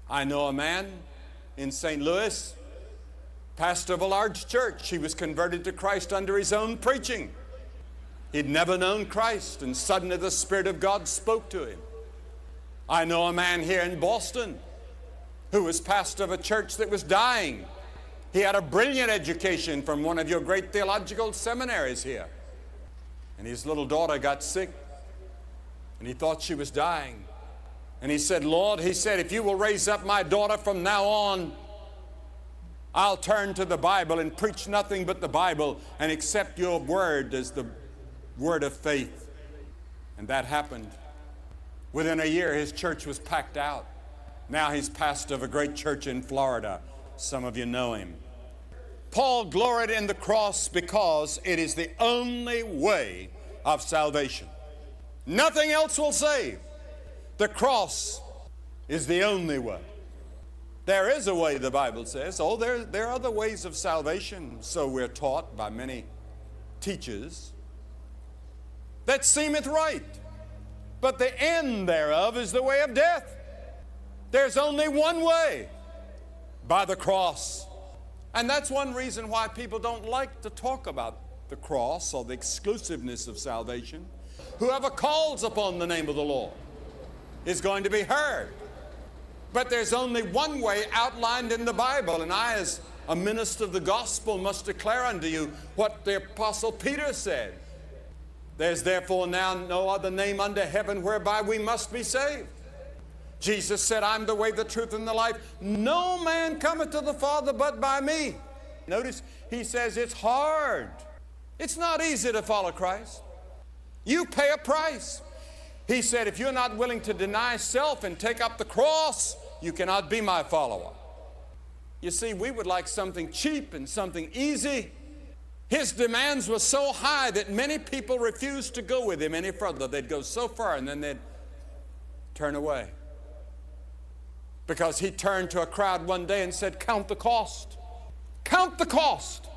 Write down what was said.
I know a man in St. Louis, pastor of a large church. He was converted to Christ under his own preaching. He'd never known Christ, and suddenly the Spirit of God spoke to him. I know a man here in Boston who was pastor of a church that was dying. He had a brilliant education from one of your great theological seminaries here. And his little daughter got sick, and he thought she was dying. And he said, Lord, he said, if you will raise up my daughter from now on, I'll turn to the Bible and preach nothing but the Bible and accept your word as the word of faith. And that happened. Within a year, his church was packed out. Now he's pastor of a great church in Florida. Some of you know him. Paul gloried in the cross because it is the only way of salvation. Nothing else will save. The cross is the only way. There is a way, the Bible says. Oh, there are other ways of salvation, so we're taught by many teachers. That seemeth right, but the end thereof is the way of death. There's only one way, by the cross. And that's one reason why people don't like to talk about the cross or the exclusiveness of salvation. Whoever calls upon the name of the Lord is going to be heard. But there's only one way outlined in the Bible, and I, as a minister of the gospel, must declare unto you what the Apostle Peter said. There's therefore now no other name under heaven whereby we must be saved. Jesus said, I'm the way, the truth, and the life. No man cometh to the Father but by me. Notice, he says it's hard. It's not easy to follow Christ. You pay a price. He said, if you're not willing to deny self and take up the cross, you cannot be my follower. You see, we would like something cheap and something easy. His demands were so high that many people refused to go with him any further. They'd go so far and then they'd turn away. Because he turned to a crowd one day and said, count the cost. Count the cost.